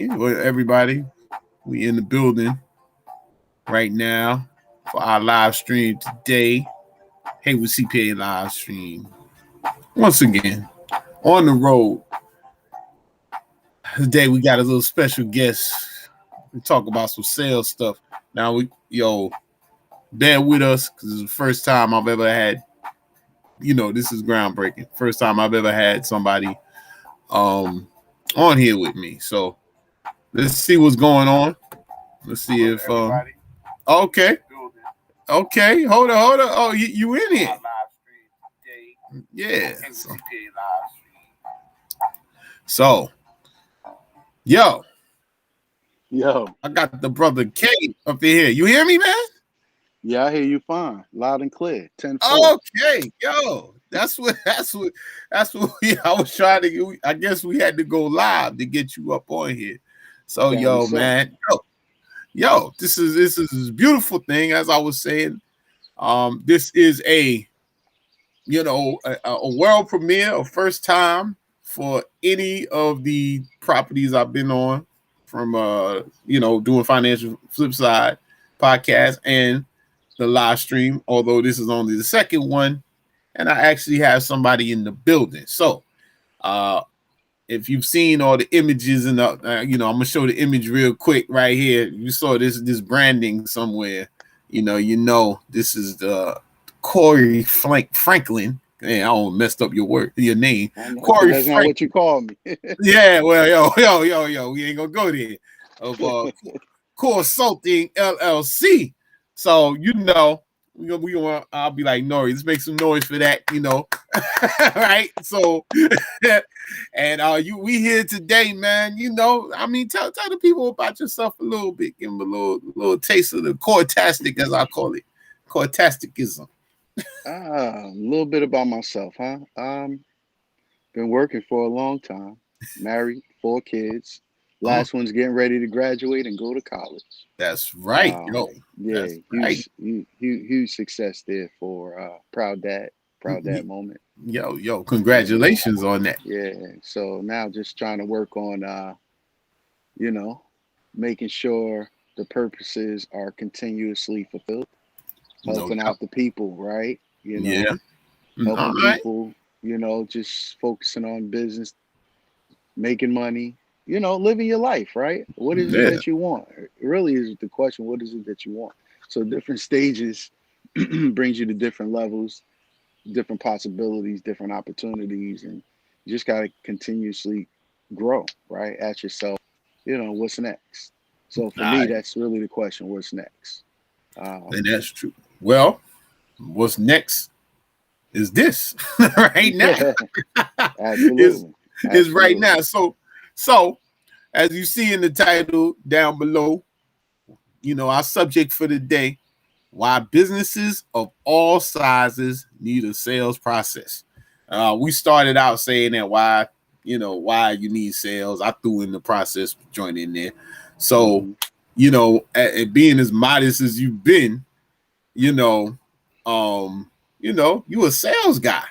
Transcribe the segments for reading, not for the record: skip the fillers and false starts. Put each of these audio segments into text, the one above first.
Well, everybody, we in the building right now for our live stream today. Hey, with CPA live stream once again on the road. Today we got a little special guest. We talk about some sales stuff. Now bear with us because it's the first time I've ever had. This is groundbreaking. First time I've ever had somebody on here with me. So let's see what's going on. Let's see if okay. Okay, hold on. Oh, you in here? Yeah. So, yo, Yo, I got the brother K up in here. You hear me, man? yeah, I hear you fine, loud and clear. 10-4. Okay, yo, that's what I was trying to. I guess we had to go live to get you up on here. So, Apparently yo, so. man, yo, this is a beautiful thing. As I was saying, this is a world premiere, a first time for any of the properties I've been on from doing financial flip side podcast and the live stream, although this is only the second one, and I actually have somebody in the building. So if you've seen all the images and I'm gonna show the image real quick right here. You saw this branding somewhere. This is the Corey Franklin. Man, I almost messed up your name. Corey That's not Franklin. what you call me. Yeah, well, yo, we ain't gonna go there. Of Consulting LLC. So I'll be like, Nori, let's make some noise for that, right? So, and we here today, man. Tell the people about yourself a little bit. Give them a little taste of the cortastic, as I call it, cortasticism. A little bit about myself, huh? Been working for a long time. Married, 4 kids. Last one's getting ready to graduate and go to college. That's right, yo. Yeah, That's right. huge success there for proud dad moment. Yo, congratulations on that. Yeah, so now just trying to work on you know, making sure the purposes are continuously fulfilled, No helping doubt. out the people, right? Yeah. Helping All right. people, just focusing on business, making money, living your life, right? What is it Yeah. that you want? It really is the question, what is it that you want? So different stages brings you to different levels, different possibilities, different opportunities, and you just got to continuously grow, right? Ask yourself, what's next? So for All me, right. that's really the question, what's next? And that's true. Well, what's next is this right now. Yeah, is absolutely. is right Absolutely. now. So as you see in the title down below, our subject for the day: why businesses of all sizes need a sales process. We started out saying that why you need sales. I threw in the process joint in there. So, hmm at being as modest as you've been, you know, you a sales guy,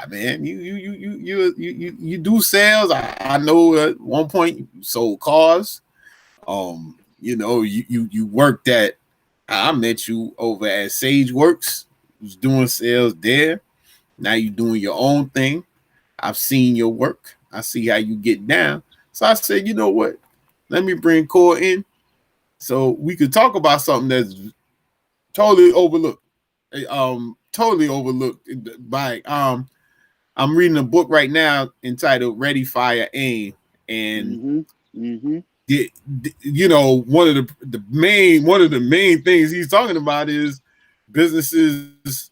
man. You do sales. I know at one point you sold cars. You worked at. I met you over at SageWorks. You was doing sales there. Now you doing your own thing. I've seen your work. I see how you get down. So I said, you know what? Let me bring Core in so we could talk about something that's totally overlooked. Totally overlooked by I'm reading a book right now entitled Ready Fire Aim, and hmm hmm one of the main things he's talking about is businesses,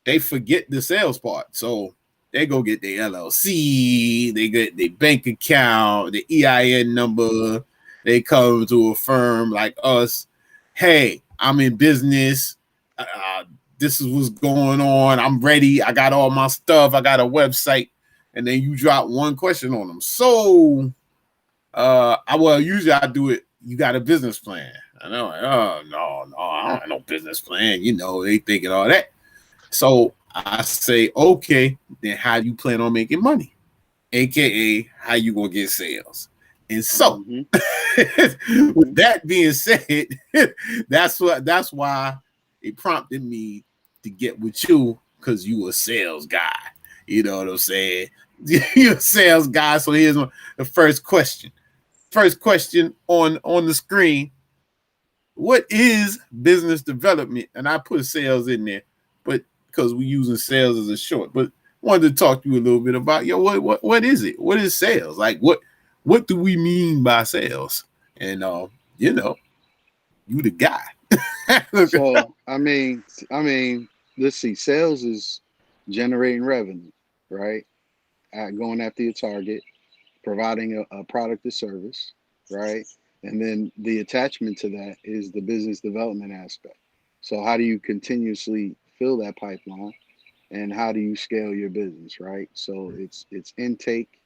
they forget the sales part. So they go get their LLC, they get their bank account, the EIN number, they come to a firm like us. Hey, I'm in business. This is what's going on. I'm ready. I got all my stuff. I got a website. And then you drop one question on them. So, usually I do it. You got a business plan? I know. Oh no, I don't have no business plan. They thinking all that. So I say, okay, then how do you plan on making money? AKA, how you gonna get sales? And so, Mm-hmm. with Mm-hmm. that being said, that's why it prompted me to get with you because you a sales guy. You know what I'm saying? You're a sales guy. So here's the first question. First question on the screen: what is business development? And I put sales in there, but because we're using sales as a short, but wanted to talk to you a little bit about what is it? What is sales? Like what do we mean by sales? And you know, you the guy. So let's see. Sales is generating revenue, right? Going after your target, providing a product or service, right? And then the attachment to that is the business development aspect. So how do you continuously fill that pipeline, and how do you scale your business, right? So it's intake,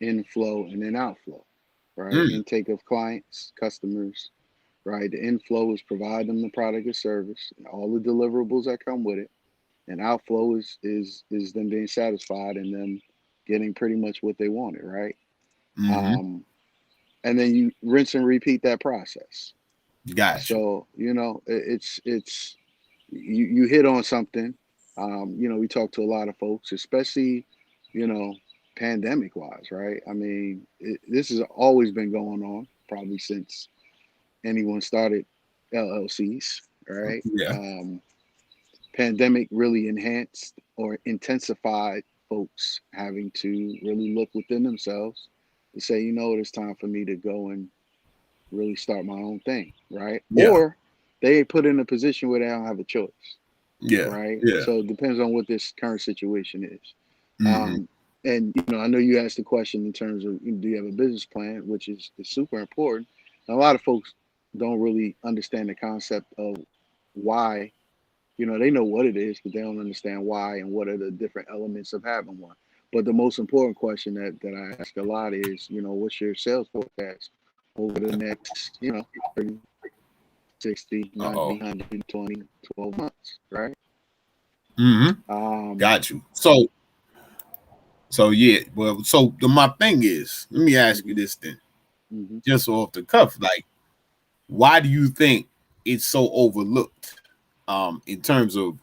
inflow, and then outflow, right? Mm, Intake of clients, customers, right? The inflow is provide them the product or service and all the deliverables that come with it, and outflow is them being satisfied and them getting pretty much what they wanted, right? mm-hmm. Um, and then you rinse and repeat that process. Got you. So it's you hit on something. We talk to a lot of folks, especially you know pandemic wise, right? I mean, this has always been going on probably since anyone started LLCs, right? Yeah. Pandemic really enhanced or intensified folks having to really look within themselves to say, it's time for me to go and really start my own thing, right? Yeah. Or they put in a position where they don't have a choice, Yeah. right? Yeah. So it depends on what this current situation is. Mm-hmm. Um, and I know you asked the question in terms of do you have a business plan, which is super important. And a lot of folks don't really understand the concept of why. They know what it is, but they don't understand why and what are the different elements of having one. But the most important question that I ask a lot is, what's your sales forecast over the next, 30, 60, Uh-oh. 90, 120, 12 months, right? Mm-hmm. Um, Got you. So yeah, well, my thing is, let me ask you mhm, this then, mhm, just off the cuff, like, why do you think it's so overlooked? In terms of,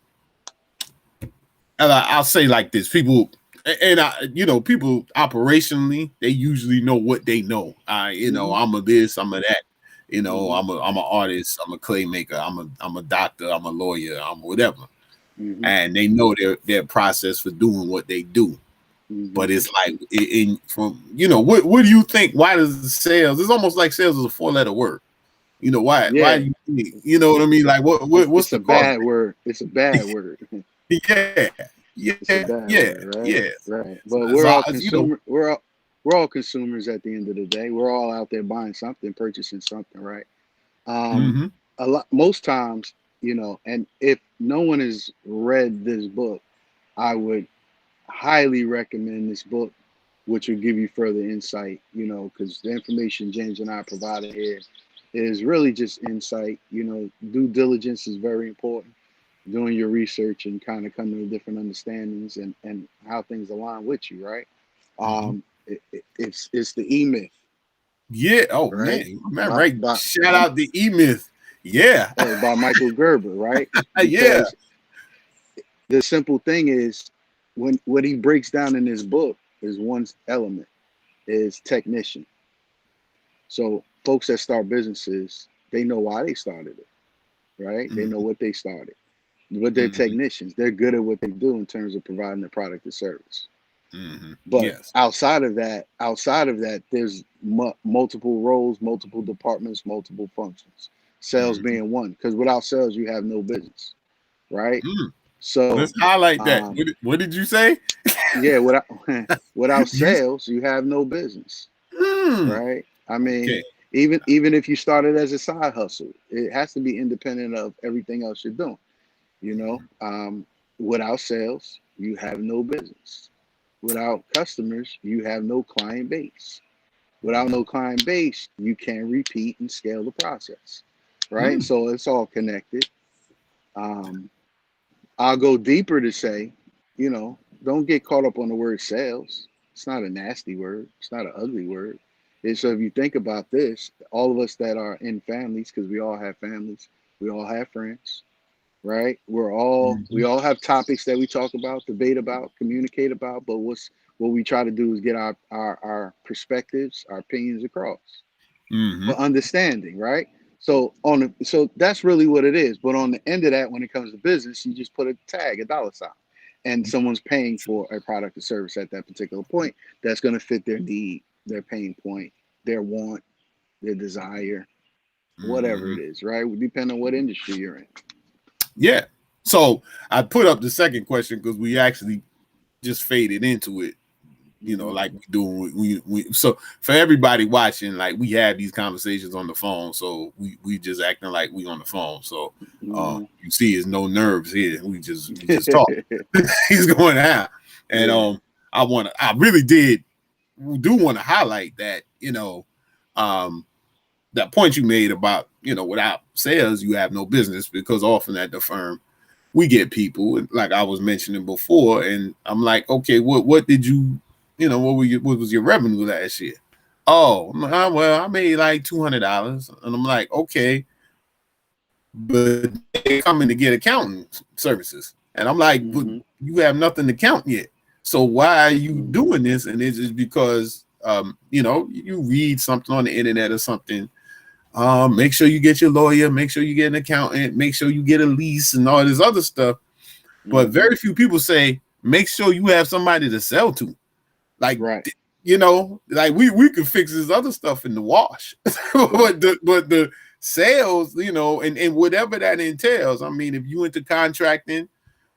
and I'll say like this: people, and people operationally, they usually know what they know. mhm, I'm a this, I'm a that. mhm, I'm an artist, I'm a clay maker, I'm a doctor, I'm a lawyer, I'm whatever, mhm, and they know their process for doing what they do. mhm. But it's like from what do you think? Why does sales? It's almost like sales is a 4-letter word. Why Yeah, do you think? You know what I mean? Like what's it's the a cause? bad word. It's a bad word. Yeah, It's a yeah, bad yeah, word, right? yeah. Right. So But it's we're all all consumer. We're all consumers at the end of the day. We're all out there buying something, purchasing something, right? Um, mm-hmm, most times, and if no one has read this book, I would highly recommend this book, which will give you further insight. Because the information James and I provided here is really just insight. Due diligence is very important, doing your research and kind of coming to different understandings and how things align with you, right? mm-hmm. It's the E Myth, Yeah. Oh right? man, By right. by Shout by out the E Myth. Yeah, by Michael Gerber, right? yeah. Because the simple thing is, when what he breaks down in his book is one element is technician. So folks that start businesses, they know why they started it, right? They know Mm-hmm, what they started. But they're mm-hmm, technicians. They're good at what they do in terms of providing the product or service. mm-hmm. But Yes. outside of that, there's multiple roles, multiple departments, multiple functions. Sales Mm-hmm. being one, because without sales, you have no business, right? Mm. So, Let's highlight that. um, What did you say? yeah, without without You. sales, you have no business, Mm. right? I mean, Okay. even if you started as a side hustle, it has to be independent of everything else you're doing. You know, without sales, you have no business. Without customers, you have no client base. Without no client base, you can't repeat and scale the process, right? Mm. So it's all connected. Um, I'll go deeper to say, don't get caught up on the word sales. It's not a nasty word. It's not an ugly word. And so if you think about this, all of us that are in families, because we all have families, we all have friends, right? We Mhm. all have topics that we talk about, debate about, communicate about. But what we try to do is get our perspectives, our opinions across for Mhm. understanding, right? So that's really what it is. But on the end of that, when it comes to business, you just put a tag, a dollar sign, and someone's paying for a product or service at that particular point that's going to fit their need, their pain point, their want, their desire, whatever it Mhm. is, right? Depending on what industry you're in. Yeah. So I put up the second question because we actually just faded into it, Mm-hmm. like we do. So for everybody watching, like we have these conversations on the phone, so we just acting like we on the phone. So Mm-hmm. you see, there's no nerves here. We just talk. He's going out, and Yeah. I really do want to highlight that um that point you made about without sales you have no business, because often at the firm we get people like I was mentioning before, and I'm like, okay, what did what was your revenue last year? Oh, well, I made like $200, and I'm like, okay, but they're coming to get accounting services, and I'm like, but Mm-hmm. you have nothing to count yet. So why are you Mm-hmm. doing this? And it's just because you read something on the internet or something. Make sure you get your lawyer, make sure you get an accountant, make sure you get a lease and all this other stuff. But Mm-hmm. very few people say, make sure you have somebody to sell to. Like, Right. like we could fix this other stuff in the wash. Right. but the sales, and whatever that entails. I mean, if you into contracting,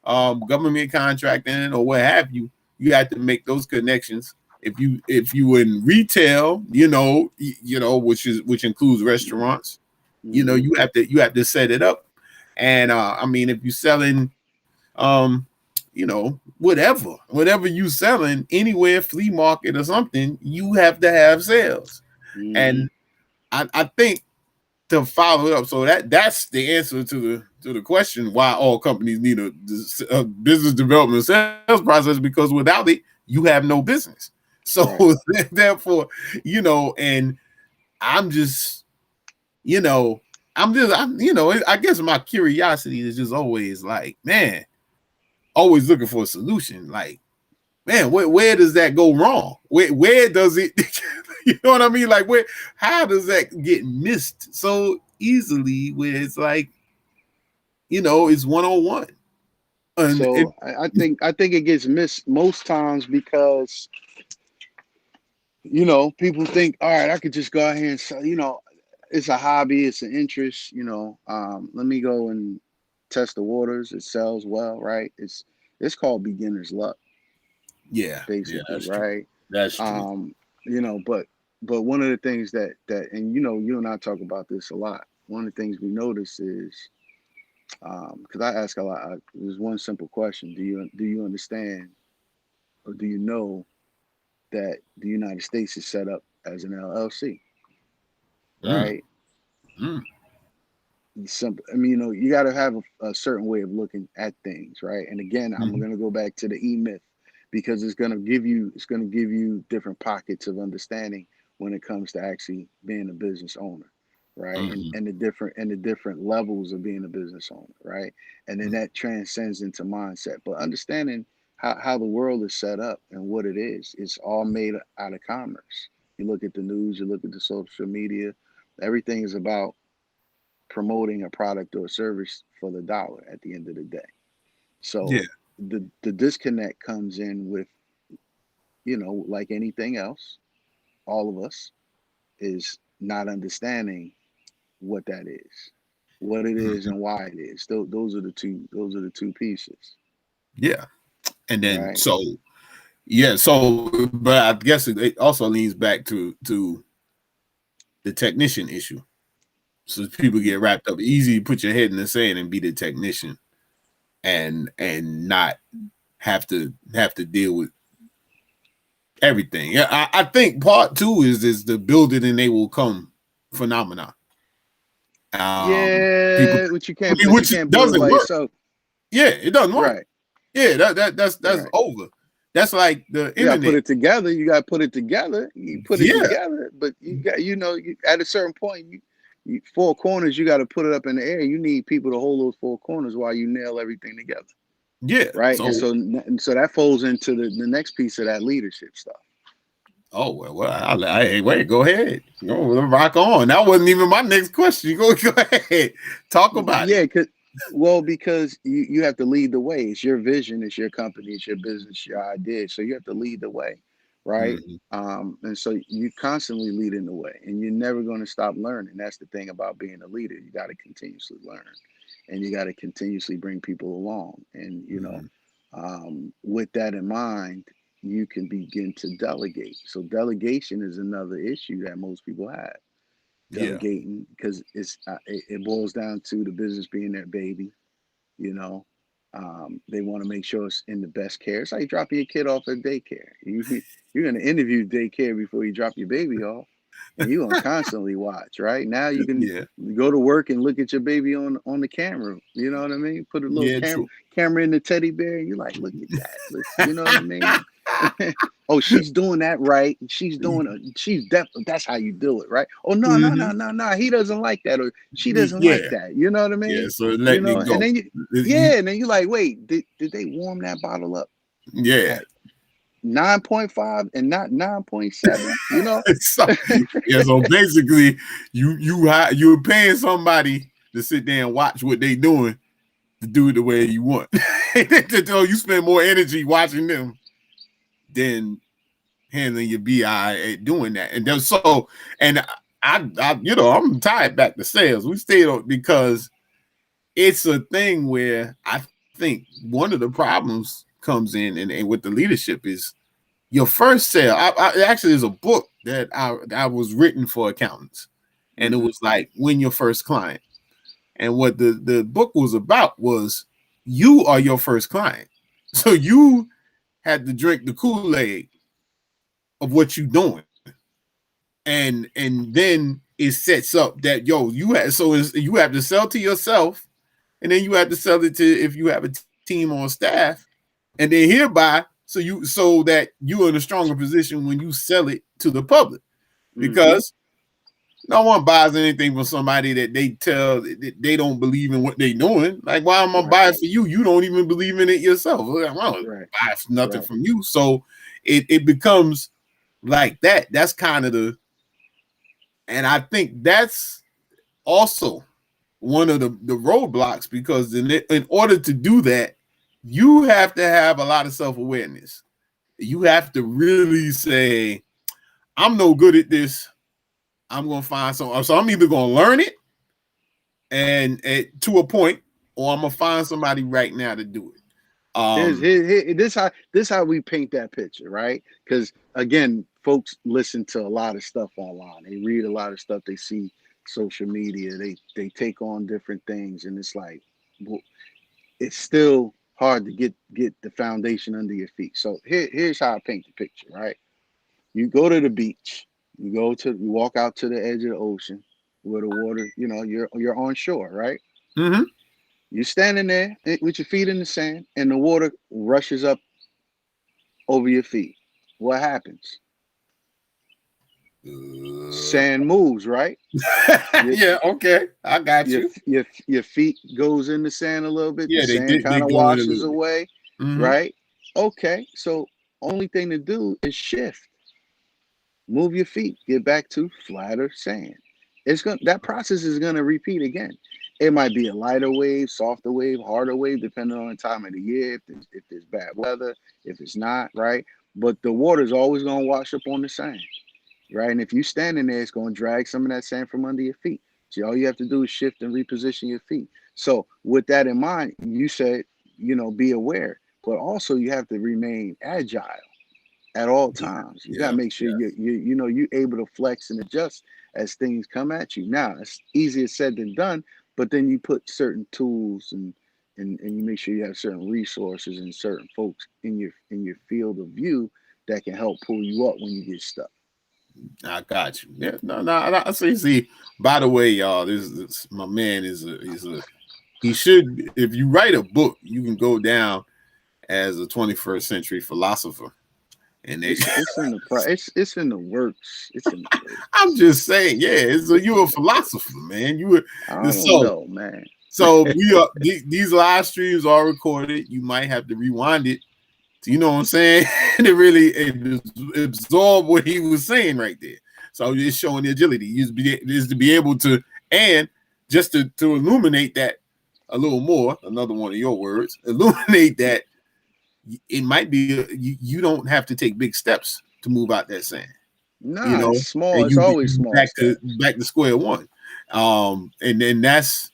government contracting or what have you, you have to make those connections. If you in retail, which includes restaurants, Mm-hmm. you have to set it up. And I mean, if you're selling whatever you selling anywhere, flea market or something, you have to have sales. Mm-hmm. And I think, to follow it up, so that's the answer to the question why all companies need a business development sales process, because without it you have no business. So Right. therefore, and I'm just you know I guess my curiosity is just always like, man, always looking for a solution. Like, man, where does that go wrong? Where does it? You know what I mean? Like, how does that get missed so easily? Where it's like, it's 101. And So I think it gets missed most times because people think, all right, I could just go out here and sell. It's a hobby, it's an interest. Let me go and test the waters. It sells well, right? It's called beginner's luck, yeah, basically, that's true. right? That's true. Um, but one of the things that and you and I talk about this a lot. One of the things we notice is because I ask a lot. There's one simple question: Do you understand or do you know that the United States is set up as an LLC, Mm, right? mm, Simple. I mean, you got to have a certain way of looking at things, right? And again, I'm mm, going to go back to the E Myth because it's going to give you different pockets of understanding when it comes to actually being a business owner, right? And mm, and the different levels of being a business owner, right? And then mm, that transcends into mindset. But understanding how the world is set up and what it is, it's all made out of commerce. You look at the news, you look at the social media, everything is about promoting a product or a service for the dollar at the end of the day. yeah. So the disconnect comes in with, like anything else, all of us is not understanding what that is, what it is Mm, and why it is. Those are the two pieces, yeah. And then right? but I guess it also leans back to the technician issue. So people Mm-hmm. get wrapped up. Easy to put your head in the sand and be the technician, and not have to deal with everything. Yeah, I think part two is the build it and they will come phenomenon. People, Yeah, I mean, but you which can't build it doesn't by work. yourself, Yeah, it doesn't work. right? Yeah, that's Right. over. That's like the You got to put internet. it together. You got to put it together. You put it Yeah, together, but you got, at a certain point, four corners, you got to put it up in the air. You need people to hold those four corners while you nail everything together, yeah. right? So, And so that folds into the next piece of that leadership stuff. oh well, wait, go ahead, go rock on. That wasn't even my next question. Go ahead, talk about it. Yeah, because you have to lead the way. It's your vision, it's your company, it's your business, your idea. So you have to lead the way, right? Mhm. And so you constantly leading the way, and you're never going to stop learning. That's the thing about being a leader. You got to continuously learn, and you got to continuously bring people along. And Mhm. with that in mind, you can begin to delegate. So delegation is another issue that most people have, Yeah, delegating, because it boils down to the business being their baby. you know they want to make sure it's in the best care. It's like dropping your kid off at daycare. You're going to interview daycare before you drop your baby off, and you're going to constantly watch. Right now you can yeah, go to work and look at your baby on the camera. You know what I mean? Put a little yeah. True. camera in the teddy bear, and you're like, look at that. Look, you know what I mean? Oh, she's doing that right. She's definitely, that's how you do it, right? Oh, no, no, no, Hmm. no, no. He doesn't like that, or she doesn't like Yeah, that. You know what I yeah. mean? So letting it And go. then and then you're like, wait, did they warm that bottle up Yeah. at 9.5 and not 9.7? So, yeah. So basically, you're paying somebody to sit there and watch what they doing to do it the way you want. So you spend more energy watching them than handling your BI at doing that. And then so, and I'm tied back to sales. We stayed on because it's a thing where I think one of the problems comes in, and with the leadership is your first sale. Actually, there's a book that I was written for accountants, and it Mm-hmm. was like win your first client. And what the book was about was you are your first client, so you had to drink the Kool-Aid of what you're doing, and then it sets up that you have to sell to yourself, and then you have to sell it to if you have a team on staff, and then hereby so that you're in a stronger position when you sell it to the public, Mm-hmm. because no one buys anything from somebody that they tell that they don't believe in what they're doing. Like, why am I Right, buying for you? You don't even believe in it yourself. I don't right, buy nothing right. from you. So it becomes like that. That's kind of and I think that's also one of the roadblocks, because in order to do that, you have to have a lot of self-awareness. You have to really say, I'm no good at this. I'm gonna find some. So I'm either gonna learn it and to a point, or I'm gonna find somebody right now to do it. This how we paint that picture, right? Because again, folks listen to a lot of stuff online. They read a lot of stuff. They see social media. They take on different things, and it's like, well, it's still hard to get the foundation under your feet. So here's how I paint the picture, right? You go to the beach. You walk out to the edge of the ocean where the water, you're on shore, right? Mm-hmm. You're standing there with your feet in the sand, and the water rushes up over your feet. What happens? Sand moves, right? Your Yeah, okay, I got your you. your feet goes in the sand a little bit. The Yeah, they sand did. They kind of go in a washes little bit. away, Mm-hmm. right? Okay, so only thing to do is shift. Move your feet. Get back to flatter sand. That process is gonna repeat again. It might be a lighter wave, softer wave, harder wave, depending on the time of the year. If there's bad weather, if it's not, right? But the water is always gonna wash up on the sand, right? And if you stand in there, it's going to drag some of that sand from under your feet. So all you have to do is shift and reposition your feet. So with that in mind, you said, be aware, but also you have to remain agile at all Yeah, times. You got to yeah, make sure yeah. you're able to flex and adjust as things come at you. Now it's easier said than done, but then you put certain tools and you make sure you have certain resources and certain folks in your field of view that can help pull you up when you get stuck. I got you. Yeah, no. See. By the way, y'all, this my man is a he should. If you write a book, you can go down as a 21st century philosopher. And they, It's in the it's in the works. It's in the works. I'm just saying, yeah. So you're a philosopher, man. You were I don't so know, man. so we are these live streams are recorded. You might have to rewind it. You know what I'm saying? And it really absorb what he was saying right there. So it's showing the agility. Is to be able to, and just to illuminate that a little more, another one of your words, illuminate that it might be you don't have to take big steps to move out that sand. You Nah, know, it's small. and It's you always small steps. back to square one. And then that's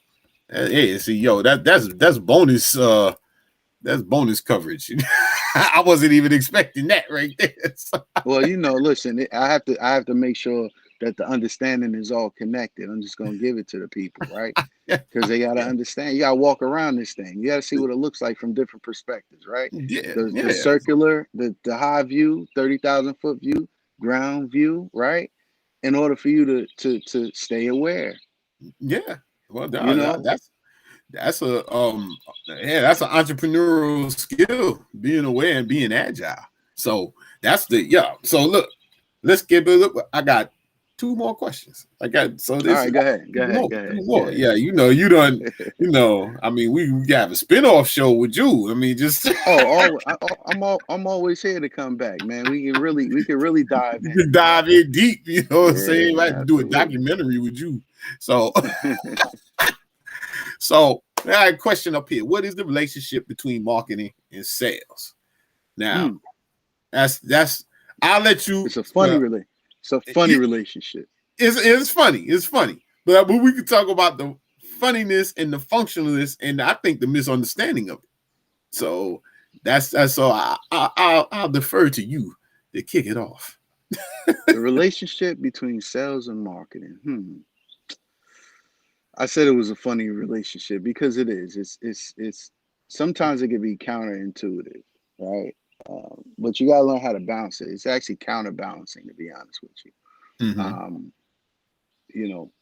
hey, see, yo, that's bonus that's bonus coverage. I wasn't even expecting that right there. So, Well, listen, I have to make sure that the understanding is all connected. I'm just gonna give it to the people, right? yeah, Because they gotta understand. You gotta walk around this thing. You gotta see what it looks like from different perspectives, right? yeah, The circular, the high view, 30,000 foot view, ground view, right? In order for you to stay aware, yeah. Well, you know. that's a that's an entrepreneurial skill, being aware and being agile. So that's So look, let's get a look. I got two more questions. All right, go ahead. Two more. Yeah, you done. I mean, we got a spinoff show with you. I mean, just I'm always here to come back, man. We can really dive you in. can dive in deep. You know what I'm saying? I have to do a Absolutely. documentary with you. So, so I got a question up here. What is the relationship between marketing and sales? Now, that's. I'll let you. It's a funny relationship. It's funny. It's funny. But we can talk about the funniness and the functionalness, and I think the misunderstanding of it. So that's so I'll defer to you to kick it off. The relationship between sales and marketing. I said it was a funny relationship because it is. It's sometimes it can be counterintuitive, right? But you gotta learn how to balance it. It's actually counterbalancing, to be honest with you. Mm-hmm.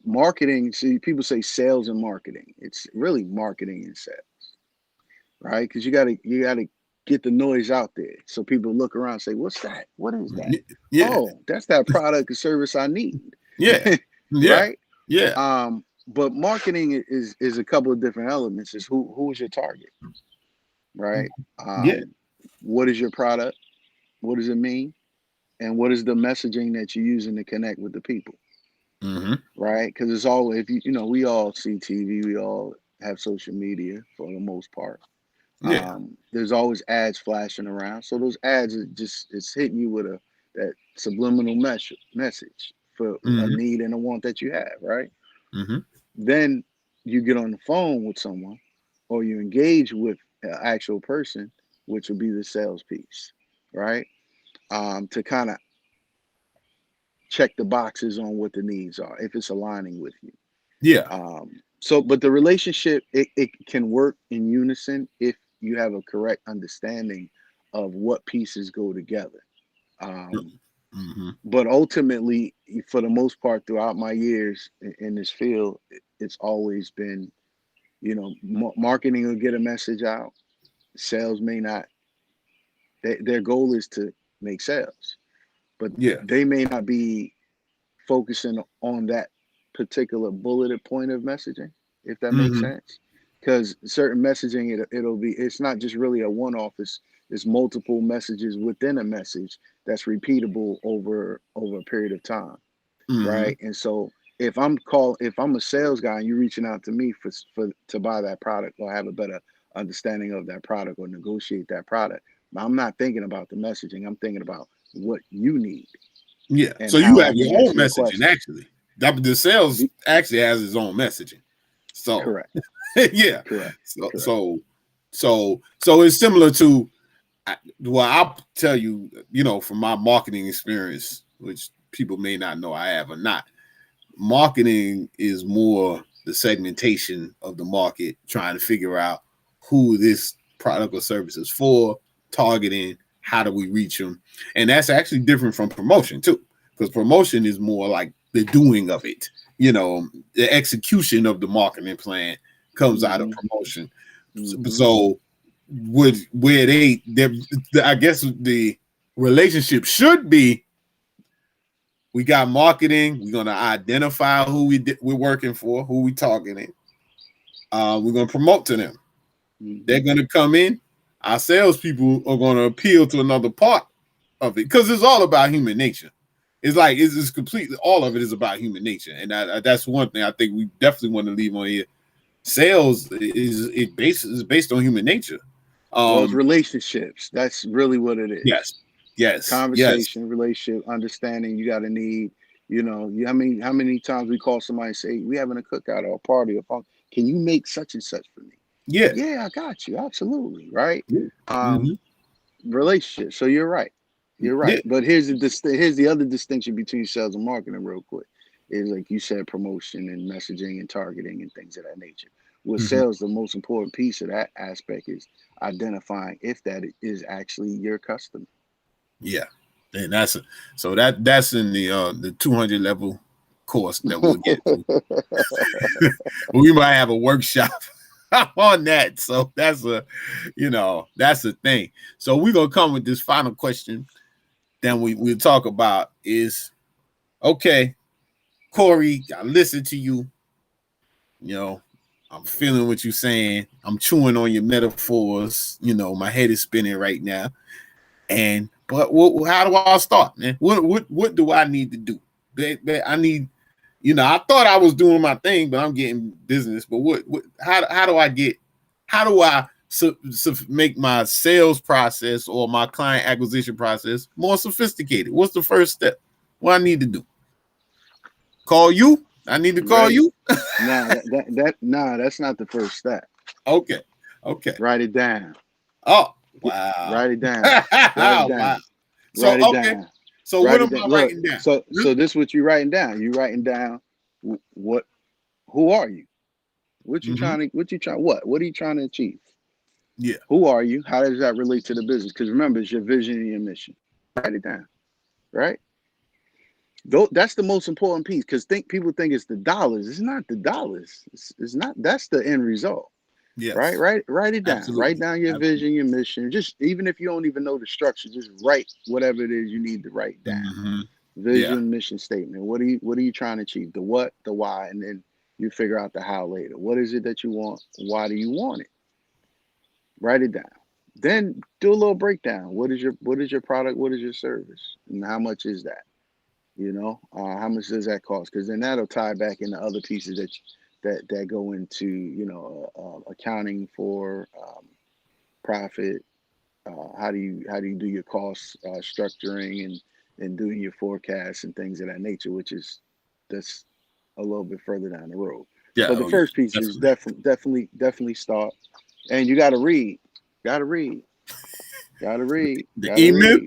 Marketing. See, people say sales and marketing. It's really marketing and sales, right? Because you gotta get the noise out there so people look around and say, "What's that? What is that? Yeah. Oh, that's that product or service I need." Yeah. Right. Yeah. But marketing is a couple of different elements. Is who's your target, right? What is your product? What does it mean? And what is the messaging that you're using to connect with the people? Mm-hmm. Right? Because it's always, we all see TV, we all have social media for the most part. Yeah. There's always ads flashing around. So those ads it's hitting you with that subliminal message for a need and a want that you have, right? Mm-hmm. Then you get on the phone with someone or you engage with an actual person, which would be the sales piece, right? To kind of check the boxes on what the needs are, if it's aligning with you. Yeah. But the relationship, it can work in unison if you have a correct understanding of what pieces go together. But ultimately, for the most part, throughout my years in this field, it's always been, marketing will get a message out. Sales may not. Their goal is to make sales, but they may not be focusing on that particular bulleted point of messaging, if that makes sense. Because certain messaging, it's not just really a one-off. It's multiple messages within a message that's repeatable over a period of time, right? And so if I'm a sales guy and you're reaching out to me to buy that product or have a better understanding of that product or negotiate that product, I'm not thinking about the messaging. I'm thinking about what you need. Yeah. So you have your own messaging, actually. The sales actually has its own messaging. So correct. Yeah. Correct. So it's similar to, well, I'll tell you, from my marketing experience, which people may not know I have or not. Marketing is more the segmentation of the market, trying to figure out who this product or service is for, targeting, how do we reach them? And that's actually different from promotion too, because promotion is more like the doing of it. The execution of the marketing plan comes out of promotion. So would where I guess the relationship should be. We got marketing. We're gonna identify who we're working for, who we targeting. We're gonna promote to them. Mm-hmm. They're gonna come in. Our salespeople are gonna appeal to another part of it because it's all about human nature. It's like it's completely all of it is about human nature, and that's one thing I think we definitely want to leave on here. Sales is based on human nature. Well, it's relationships. That's really what it is. Yes. Conversation, relationship, understanding. You got to need, I mean, how many times we call somebody and say, we having a cookout or a party or fun. Can you make such and such for me? Yeah. Yeah, I got you. Absolutely. Right. Yeah. Relationship. So you're right. You're right. Yeah. But here's the other distinction between sales and marketing, real quick, is like you said, promotion and messaging and targeting and things of that nature. With sales, the most important piece of that aspect is identifying if that is actually your customer. Yeah, and that's in the 200 level course that we'll get to. We might have a workshop on that. So that's a thing. So we're gonna come with this final question. Then we'll talk about is okay, Corey. I listen to you. I'm feeling what you're saying. I'm chewing on your metaphors. My head is spinning right now. But how do I start, man? What do I need to do? I need, I thought I was doing my thing, but I'm getting business. But how do I make my sales process or my client acquisition process more sophisticated? What's the first step? What I need to do? Call you? I need to call you? Nah, that's not the first step. Okay. Write it down. Oh, wow. Write it down. Write it down. Wow. So write it down. So write what am I writing down? So this is what you're writing down. You're writing down who are you? What are you trying to achieve? Yeah. Who are you? How does that relate to the business? Because remember, it's your vision and your mission. Write it down. Right? That's the most important piece, because people think it's the dollars. It's not the dollars. It's not. That's the end result. Yes. Right. Write it down. Absolutely. Write down your vision, your mission. Just even if you don't even know the structure, just write whatever it is you need to write down. Vision, mission statement. What are you trying to achieve? The what, the why, and then you figure out the how later. What is it that you want? Why do you want it? Write it down. Then do a little breakdown. What is your product? What is your service? And how much is that? How much does that cost? Because then that'll tie back into other pieces that go into accounting for profit. How do you do your cost structuring and doing your forecasts and things of that nature, that's a little bit further down the road. Yeah, but the first piece is definitely start, and you got to read. The email.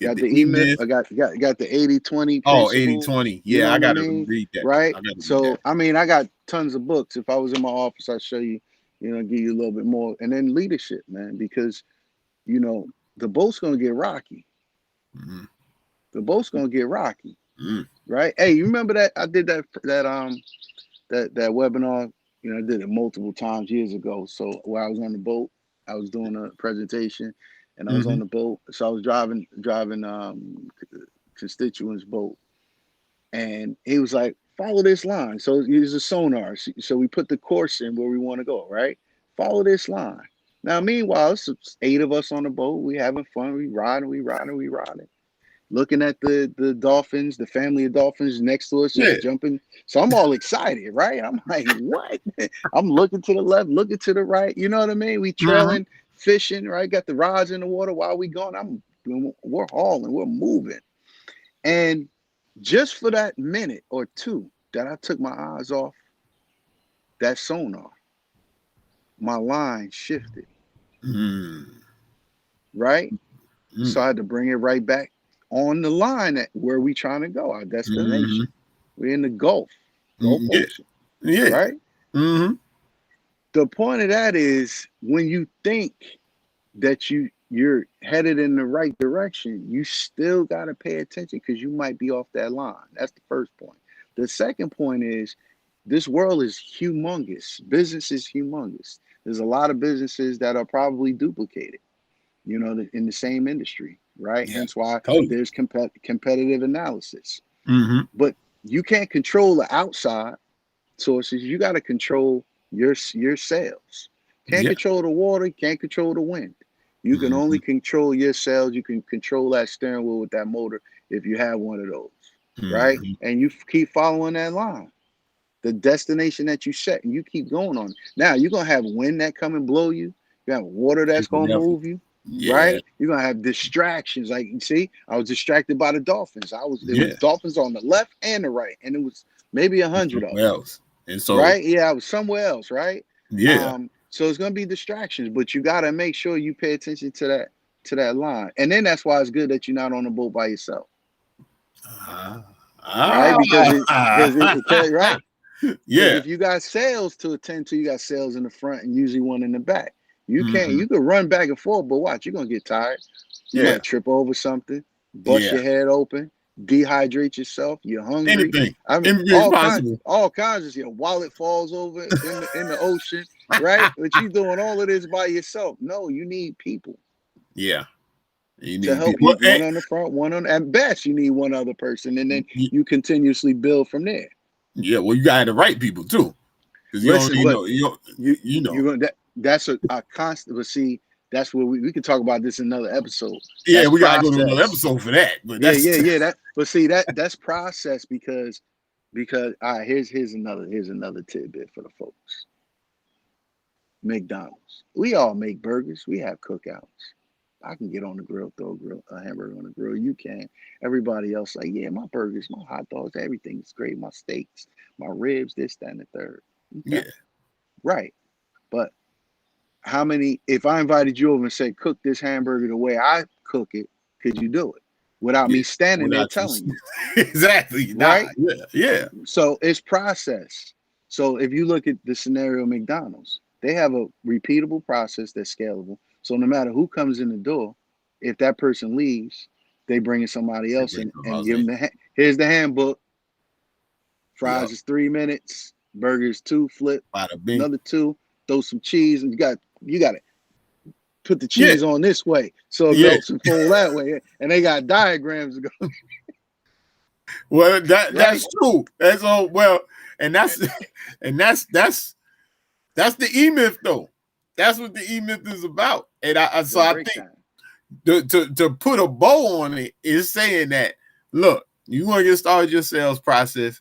Got the email. I got the 80-20 principle. 80-20. Yeah, I got to read that. Right. I got tons of books. If I was in my office, I'd show you, give you a little bit more. And then leadership, man, because, the boat's going to get rocky. Mm-hmm. The boat's going to get rocky. Mm-hmm. Right. Hey, you remember that I did that webinar, I did it multiple times years ago. So while I was on the boat, I was doing a presentation. And I was on the boat, so I was driving constituents' boat, and he was like, "Follow this line." So it's a sonar. So we put the course in where we want to go. Right? Follow this line. Now, meanwhile, it's 8 of us on the boat. We having fun. We riding. Looking at the dolphins, the family of dolphins next to us, just jumping. So I'm all excited, right? I'm like, what? I'm looking to the left, looking to the right. You know what I mean? We trailing. Fishing, right? Got the rods in the water while we going. We're hauling, we're moving. And just for that minute or two that I took my eyes off that sonar, my line shifted. Right? So I had to bring it right back on the line at where we trying to go, our destination. We're in the Gulf Ocean. Yeah. Right? The point of that is, when you think that you're headed in the right direction, you still got to pay attention, because you might be off that line. That's the first point. The second point is, This world is humongous. Business is humongous. There's a lot of businesses that are probably duplicated, in the same industry, right? Yeah, Hence why totally. there's competitive analysis. Mm-hmm. But you can't control the outside sources. You got to control your sales. Can't Yeah. control the water. Can't control the wind. You can Mm-hmm. only control your sales. You can control that steering wheel with that motor if you have one of those, right? Mm-hmm. And you keep following that line, the destination that you set, and you keep going on. Now you're gonna have wind that come and blow you. You have water that's It's gonna never. move you, Yeah. right? You're gonna have distractions. Like you see, I was distracted by the dolphins. It was Yeah. dolphins on the left and the right, and it was maybe 100 of them, Somewhere else. And so, right? Yeah, I was somewhere else, right? yeah. So it's gonna be distractions, but you gotta make sure you pay attention to that line. And then that's why it's good that you're not on the boat by yourself, Ah. right? Ah. Right? Because Yeah. if you got sales to attend to, you got sales in the front and usually one in the back. You can't, Mm-hmm. you could run back and forth, but watch, you're gonna get tired. You Yeah. might trip over something, bust Yeah. your head open, dehydrate yourself, you're hungry. Anything. I mean, Anything's possible. all kinds of, your wallet falls over in the ocean, right? But you doing all of this by yourself. No, you need people Yeah. You to need help people. you. One on the front, one on, at best, you need one other person, and then you continuously build from there. Yeah. Well, you got the right people too, because you don't. Listen, but You know. You know. you're gonna that's a constant. But see, that's what we can talk about this in another episode. Yeah, That's we gotta go to another process. episode for that. But Yeah, that's yeah, yeah. But see that's process because all right. Here's another tidbit for the folks. McDonald's. We all make burgers. We have cookouts. I can get on the grill, throw a hamburger on the grill. You can. Everybody else like, yeah, my burgers, my hot dogs, everything's great. My steaks, my ribs, this, that, and the third. yeah. Okay, right. But how many, if I invited you over and said, cook this hamburger the way I cook it, could you do it without Yeah. me standing there Without you. telling you? Exactly. Nah. Right? Yeah. Yeah. So it's process. So if you look at the scenario of McDonald's, they have a repeatable process that's scalable. So no matter who comes in the door, if that person leaves, they bring in somebody They else bring and somebody give else them here's the handbook. in. Yep. Fries is 3 minutes, burgers 2, flip, Bada bing. another 2, throw some cheese, and you got to put the Yeah. cheese on this way so it Yeah. melts and fold that way. And they got diagrams to go, Well, right? that's true. That's all. Well, and that's and that's the E myth though. That's what the E myth is about. And so The I think breakdown. to put a bow on it is saying that look, you want to get started your sales process,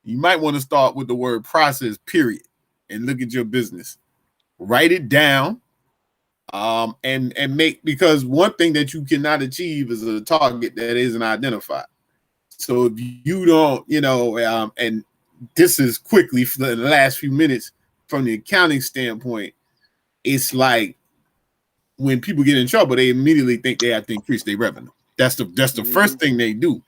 you might want to start with the word process, period, and look at your business. Write it down. And make, because one thing that you cannot achieve is a target that isn't identified. So if you don't, and this is quickly for the last few minutes from the accounting standpoint, it's like when people get in trouble, they immediately think they have to increase their revenue. That's the first thing they do.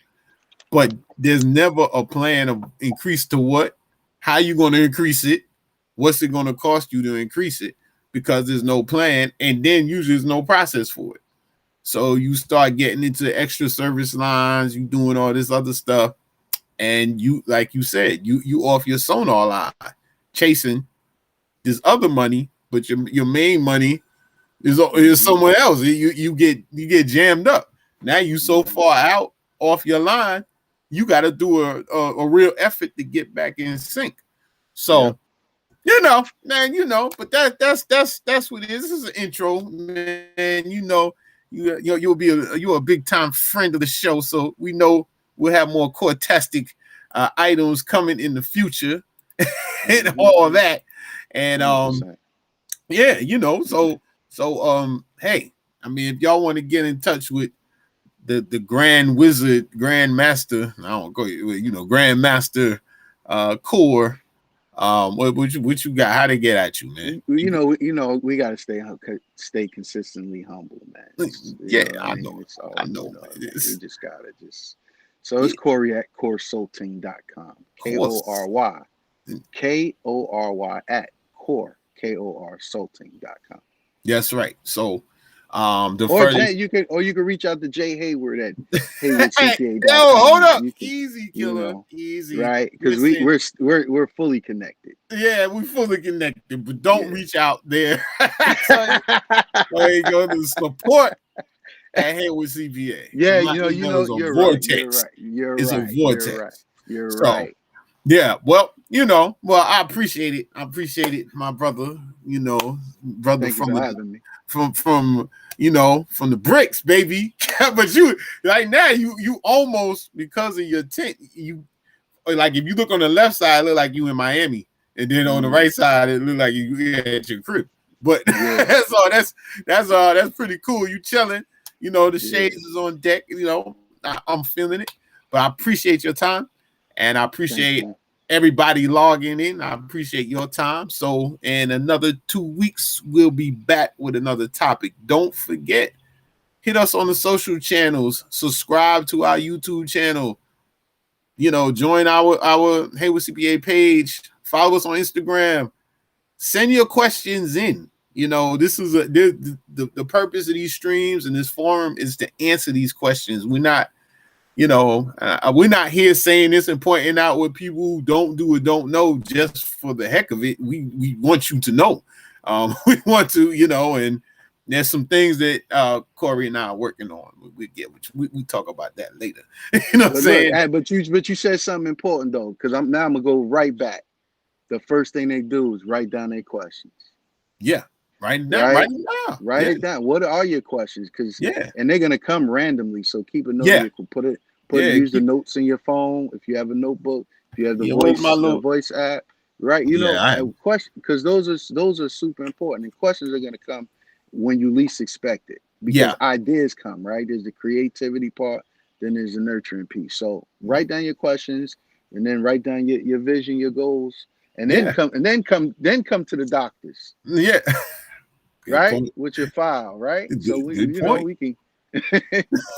But there's never a plan of increase to what, how you going to increase it, what's it going to cost you to increase it, because there's no plan, and then usually there's no process for it. So you start getting into extra service lines, you doing all this other stuff, and you, like you said, you off your sonar line, chasing this other money, but your main money is somewhere else. You get jammed up. Now you so far out off your line, you got to do a real effort to get back in sync. So man, but that's what it is. This is an intro, man. You're a big time friend of the show, so we know we'll have more Cortastic items coming in the future and all that. And 100%. yeah, hey, I mean, if y'all want to get in touch with the Grand Wizard, Grand Master, I don't go, Grand Master Core. What you got? How to get at you, man? We got to stay consistently humble, man. Yeah, I mean? It's all, I know. we just gotta so it's Corey at coresulting.com. Kory at core KOR sulting.com. That's right. So The Or furthest. Jay, you could reach out to Jay Hayward at haywardcpa.com. Yo, hold up, You can, easy you killer, know, easy. right? Because Listen, we're fully connected. yeah, we fully connected, but don't Yeah. reach out there. So you go to support at Hayward CPA. Yeah, My email is a you're right. You're vortex. right. You're It's a right. You're right. vortex. You're So right. yeah, well, I appreciate it. I appreciate it, my brother. Brother Thank you from for the having me. from the bricks, baby. But you like now you almost, because of your tent, you like, if you look on the left side, it look like you in Miami, and then on the right side it look like you at your crib. But Yeah. that's pretty cool. You chilling, the shades is on deck. I'm feeling it. But I appreciate your time, and I appreciate everybody logging in. I appreciate your time. So in another 2 weeks, we'll be back with another topic. Don't forget, hit us on the social channels, subscribe to our YouTube channel, join our Hayward CPA page, follow us on Instagram, send your questions in. This is the purpose of these streams and this forum is to answer these questions. We're not here saying this and pointing out what people don't do or don't know just for the heck of it. We want you to know. We want to, and there's some things that Corey and I are working on. We talk about that later. You know what I'm saying? Look, but you said something important though, because I'm gonna go right back. The first thing they do is write down their questions. Yeah. Write it down. What are your questions? And they're gonna come randomly. So keep a note. Yeah. You can use the notes in your phone. If you have a notebook, if you have the voice app, right? Question, because those are super important. And questions are gonna come when you least expect it. Because ideas come, right? There's the creativity part, then there's the nurturing piece. So write down your questions, and then write down your vision, your goals, and then come to the doctors. Yeah. Right? With your file, right? So we can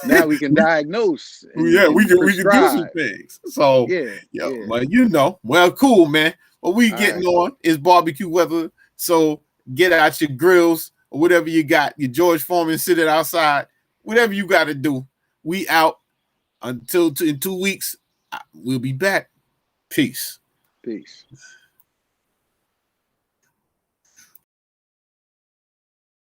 now we can diagnose. We can do some things. So well, cool, man. Well, we getting on. It's barbecue weather, so get out your grills or whatever you got. Your George Foreman, sit it outside. Whatever you got to do. We out until in 2 weeks. We'll be back. Peace.